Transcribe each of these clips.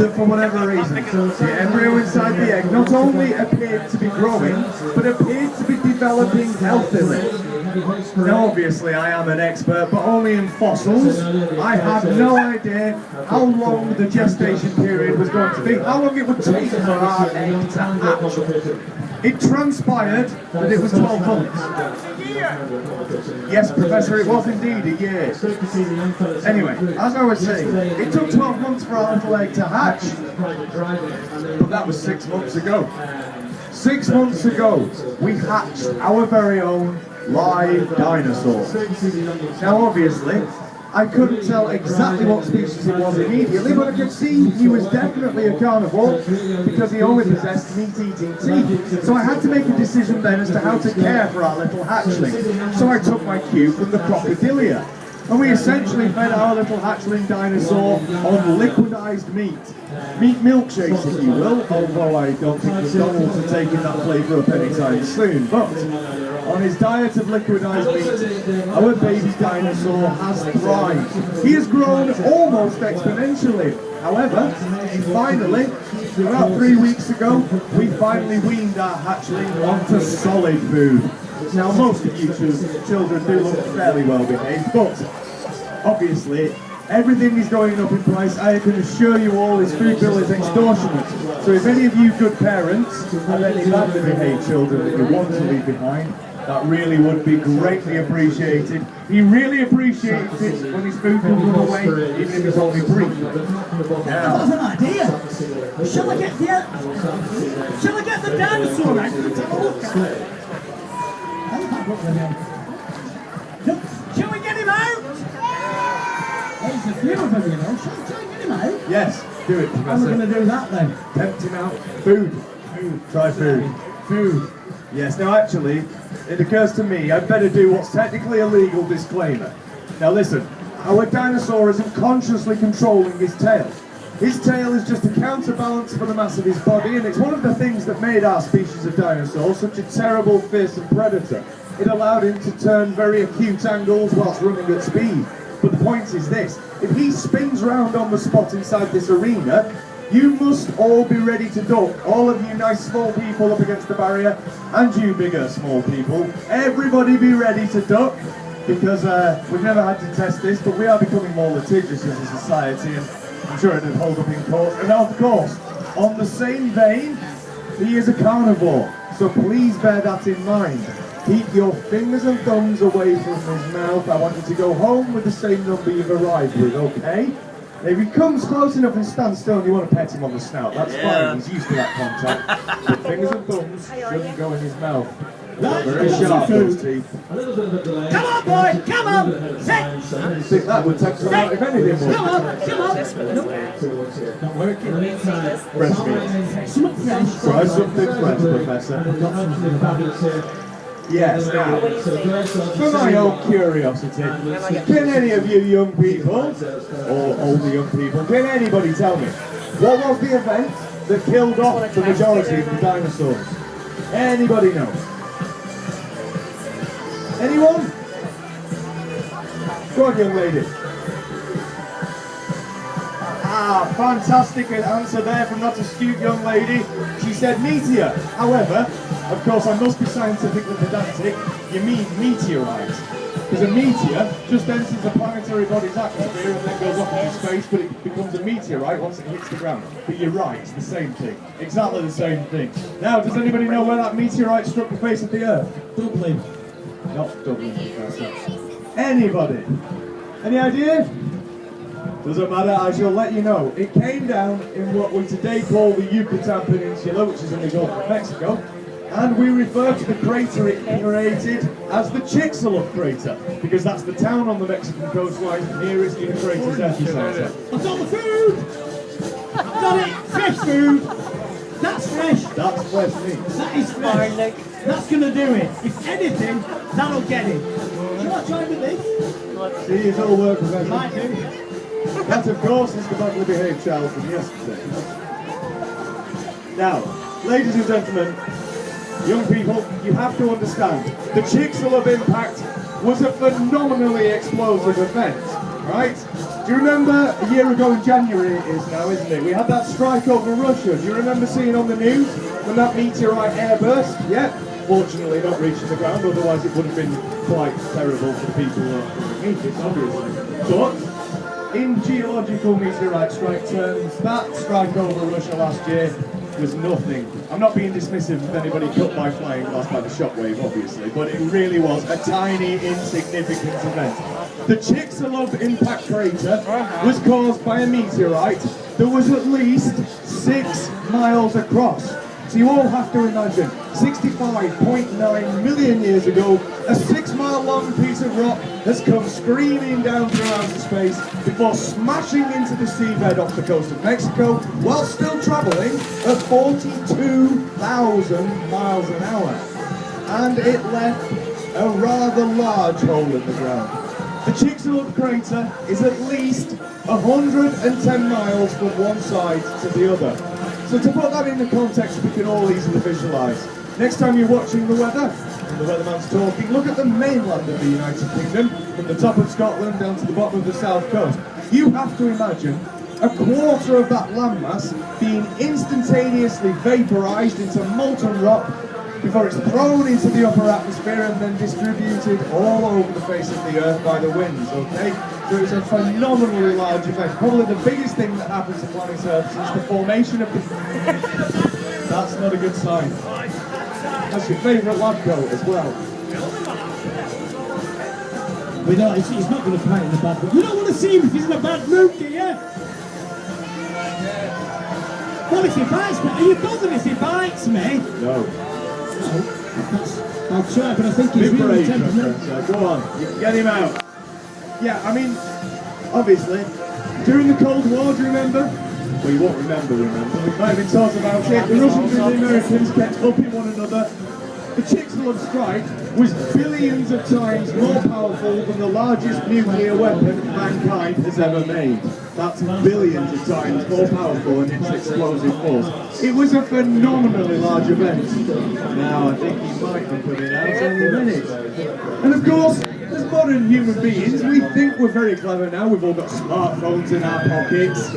that for whatever reason, the embryo inside the egg not only appeared to be growing, but appeared to be developing healthily. Now obviously I am an expert, but only in fossils. I had no idea how long the gestation period was going to be, how long it would take for our egg to hatch. It transpired that it was 12 months. Yes, Professor, it was indeed a year. Anyway, as I was saying, it took 12 months for our little egg to hatch. But that was 6 months ago. 6 months ago, we hatched our very own live dinosaur. Now obviously, I couldn't tell exactly what species it was immediately, but I could see he was definitely a carnivore because he only possessed meat-eating teeth. So I had to make a decision then as to how to care for our little hatchling. So I took my cue from the crocodilia. And we essentially fed our little hatchling dinosaur on liquidized meat. Meat milkshakes, if you will, although I don't think McDonald's are taking that flavour up anytime soon. But on his diet of liquidized meat, our baby dinosaur has thrived. He has grown almost exponentially. However, finally, about 3 weeks ago, we finally weaned our hatchling onto solid food. Now most of you children do look fairly well behaved, but obviously everything is going up in price. I can assure you all his food bill is extortionate. So if any of you good parents have any badly behaved children that you want to leave behind, that really would be greatly appreciated. He really appreciates it when his food comes away, even if it's only brief. That's an idea. Shall I get the dinosaur out to have a look at it? Shall we get him out? There's a few of them, you know. Shall we try and get him out? Yes, do it, Professor. How are we going to do that then? Tempt him out. Food. Try food. Food. Yes, now actually, it occurs to me I'd better do what's technically a legal disclaimer. Now listen, our dinosaur isn't consciously controlling his tail. His tail is just a counterbalance for the mass of his body, and it's one of the things that made our species of dinosaur such a terrible, fearsome predator. It allowed him to turn very acute angles whilst running at speed. But the point is this, if he spins round on the spot inside this arena, you must all be ready to duck. All of you nice small people up against the barrier, and you bigger small people, everybody be ready to duck, because we've never had to test this, but we are becoming more litigious as a society, and I'm sure it'd hold up in court. And of course, on the same vein, he is a carnivore, so please bear that in mind. Keep your fingers and thumbs away from his mouth. I want you to go home with the same number you've arrived with, okay? If he comes close enough and stands still and you want to pet him on the snout, that's fine, he's used to that contact. But fingers and thumbs shouldn't go in his mouth. Very sharp, those teeth. Come on, boy! Come on! Sit! I think that would take some out if anything would. Come on! Not working. Fresh meat. Something fresh. Try something fresh, Professor. Yes, now, for my own curiosity, can any of you young people, or older young people, can anybody tell me, what was the event that killed off the majority of the dinosaurs? Anybody know? Anyone? Go on, young lady. Ah, fantastic answer there from that astute young lady. She said meteor. However, of course, I must be scientifically pedantic. You mean meteorite. Because a meteor just enters the planetary body's atmosphere and then goes off into space, but it becomes a meteorite once it hits the ground. But you're right, it's the same thing. Exactly the same thing. Now, does anybody know where that meteorite struck the face of the Earth? Dublin. Not Dublin, Professor. Anybody? Any idea? Doesn't matter, I shall let you know. It came down in what we today call the Yucatan Peninsula, which is in the Gulf of Mexico, and we refer to the crater it created as the Chicxulub crater, because that's the town on the Mexican coastline nearest to the crater's epicenter. I've got the food! I've got it! Fresh food! That's fresh! That's fresh meat. That is fresh! That's gonna do it! If anything, that'll get it! Shall I try with this? See if it'll work, Professor. Might do. That, of course, is the badly behaved child from yesterday. Now, ladies and gentlemen, young people, you have to understand, the Chicxulub impact was a phenomenally explosive event, right? Do you remember a year ago in January it is now, isn't it? We had that strike over Russia. Do you remember seeing on the news when that meteorite airburst? Yeah, fortunately not reaching the ground, otherwise it would have been quite terrible for the people who are underneath it, obviously. But in geological meteorite strike terms, that strike over Russia last year was nothing. I'm not being dismissive of anybody cut by flying glass by the shockwave, obviously, but it really was a tiny, insignificant event. The Chicxulub impact crater was caused by a meteorite that was at least 6 miles across. So you all have to imagine, 65.9 million years ago, a 6-mile long piece of rock has come screaming down through outer space before smashing into the seabed off the coast of Mexico while still travelling at 42,000 miles an hour. And it left a rather large hole in the ground. The Chicxulub crater is at least 110 miles from one side to the other. So to put that into context, we can all easily visualise. Next time you're watching the weather, and the weatherman's talking, look at the mainland of the United Kingdom, from the top of Scotland down to the bottom of the south coast. You have to imagine a quarter of that landmass being instantaneously vaporised into molten rock before it's thrown into the upper atmosphere and then distributed all over the face of the earth by the winds, okay? So it's a phenomenally large event. Probably the biggest thing that happens to planet Earth since the formation of the... That's not a good sign. That's your favourite lab coat as well. We don't, he's not going to play in the bad mood. You don't want to see him if he's in a bad mood, do you? Well, if he bites me, are you bothered if he bites me? No. I'll try, but I think he's really temperamental. Go on, get him out. Yeah, I mean, obviously, during the Cold War, do you remember? Well, you won't remember. We might have been taught about it. The Russians and the Americans kept upping one another. The Chicxulub strike was billions of times more powerful than the largest nuclear weapon mankind has ever made. That's billions of times more powerful in its explosive force. It was a phenomenally large event. Now I think he might be coming out any minute. And of course, as modern human beings, we think we're very clever now. We've all got smartphones in our pockets.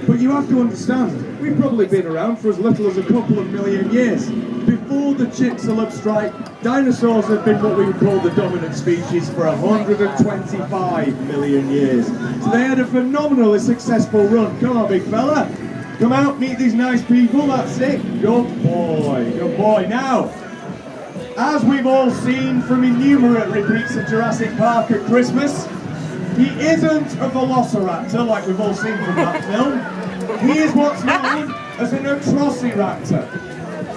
But you have to understand, we've probably been around for as little as a couple of million years. Before the Chicxulub strike, dinosaurs had been what we would call the dominant species for 125 million years. So they had a phenomenally successful run. Come on, big fella. Come out, meet these nice people, that's it. Good boy, good boy. Now, as we've all seen from innumerate repeats of Jurassic Park at Christmas, he isn't a velociraptor like we've all seen from that film. He is what's known as an atrociraptor.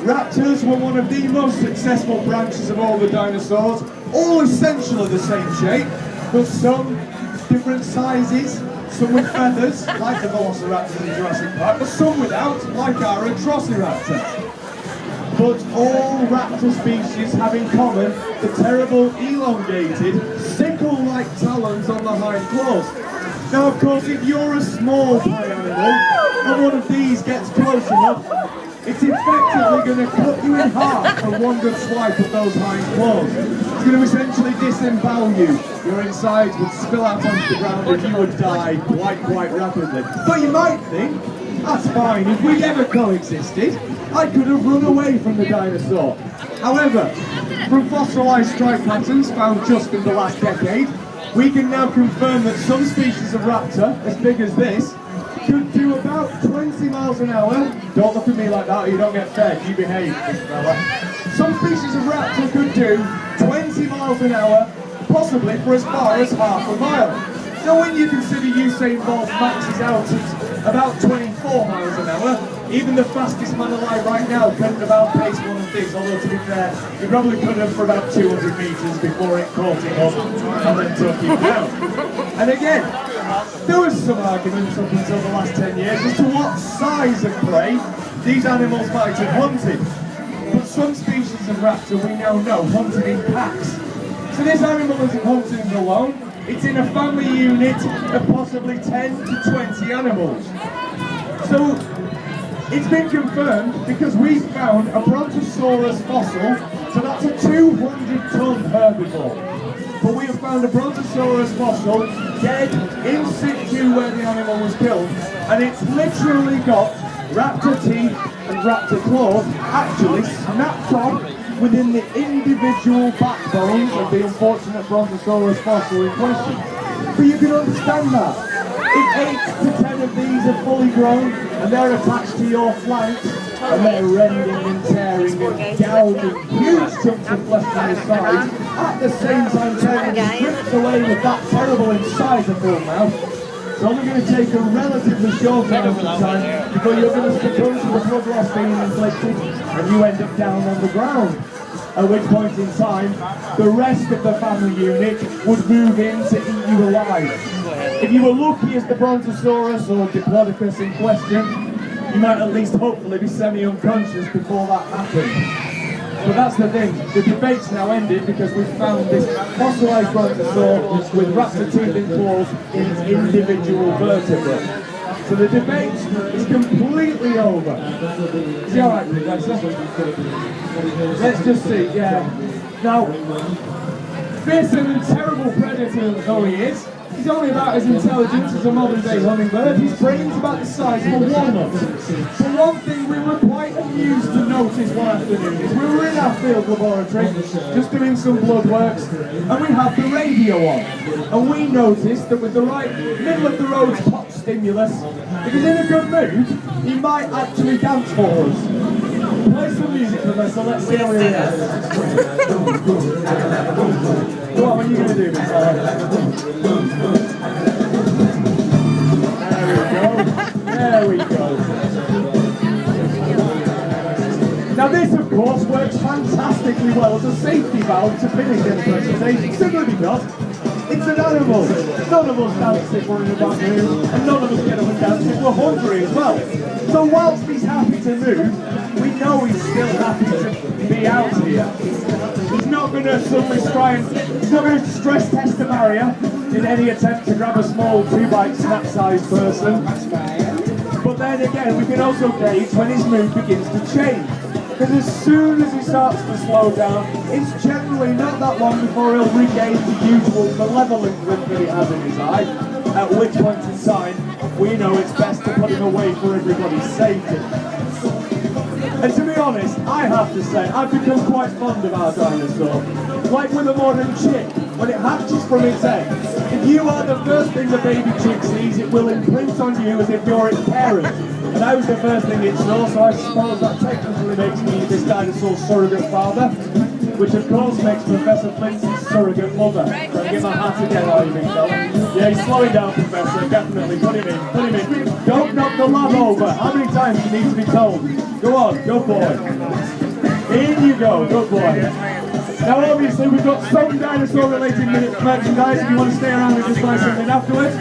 Raptors were one of the most successful branches of all the dinosaurs, all essentially the same shape, but some different sizes, some with feathers, like the velociraptors in Jurassic Park, but some without, like our atrociraptor. But all raptor species have in common the terrible elongated, sickle-like talons on the hind claws. Now of course, if you're a small prey animal, and one of these gets close enough, it's effectively going to cut you in half for one good swipe of those hind claws. It's going to essentially disembowel you. Your insides would spill out onto the ground and you would die quite rapidly. But you might think, that's fine, if we ever coexisted, I could have run away from the dinosaur. However, from fossilised strike patterns found just in the last decade, we can now confirm that some species of raptor, as big as this, could do about 20 miles an hour. Don't look at me like that or you don't get fed, you behave, big fella. Some species of raptor could do 20 miles an hour, possibly for as far as half a mile. Now when you consider Usain Bolt maxes out at about 24 miles an hour, even the fastest man alive right now couldn't have outpaced one of these, although to be fair, he probably could have for about 200 metres before it caught him up and then took him down. And again, there was some arguments up until the last 10 years as to what size of prey these animals might have hunted. But some species of raptor we now know hunted in packs. So this animal isn't hunting alone, it's in a family unit of possibly 10 to 20 animals. So it's been confirmed because we found a Brontosaurus fossil, so that's a 200-ton herbivore. but we have found a Brontosaurus fossil dead in situ where the animal was killed, and it's literally got raptor teeth and raptor claws actually snapped off within the individual backbones of the unfortunate Brontosaurus fossil in question. But you can understand that. If 8 to 10 of these are fully grown and they're attached to your flanks and they're rending and tearing and gouging huge chunks of flesh from your side, at the same time tearing the strips away with that terrible incisor full mouth, it's only going to take a relatively short amount of time before you're going to succumb to the blood loss being inflicted and you end up down on the ground. At which point in time, the rest of the family unit would move in to eat you alive. If you were lucky as the Brontosaurus or Diplodocus in question, you might at least hopefully be semi-unconscious before that happened. But that's the thing, the debate's now ended because we've found this fossilised brontosaur with raptor teeth and claws in its individual vertebrae. So the debate is completely over. Is he alright, Professor? Let's just see, yeah. Now, fearsome and terrible predator though he is, he's only about as intelligent as a modern-day hummingbird. His brain's about the size of a walnut. For one thing, we were quite amused to notice one afternoon is we were in our field laboratory, just doing some blood works, and we had the radio on. And we noticed that with the right middle-of-the-road pop stimulus, if he's in a good mood, he might actually dance for us. Play some music, Professor, let's see how he is. Go on, what are you going to do, There we go. Now this, of course, works fantastically well as a safety valve to finish any presentation, simply because it's an animal. None of us dance if we're in a bad mood, and none of us get up and dance if we're hungry as well. So whilst he's happy to move, we know he's still happy to be out here. He's not going to suddenly he's not going to stress test the barrier in any attempt to grab a small 2-bite snap-sized person. But then again, we can also gauge when his mood begins to change. Because as soon as he starts to slow down, it's generally not that long before he'll regain the usual malevolent grin that he has in his eye, at which point in time, we know it's best to put him away for everybody's safety. And to be honest, I have to say, I've become quite fond of our dinosaur. Like with a modern chick, when it hatches from its egg, if you are the first thing the baby chick sees, it will imprint on you as if you're its parent. And I was the first thing it saw, so I suppose that technically makes me this dinosaur's surrogate father, which of course makes Professor Flinty's surrogate mother. So I get my hat again, are you big fella? Yeah, he's slowing down, Professor, definitely. Put him in. Don't knock the lab over. How many times do you need to be told? Go on, good boy. In you go, good boy. Now obviously we've got some dinosaur related merchandise if you want to stay around and just buy something afterwards.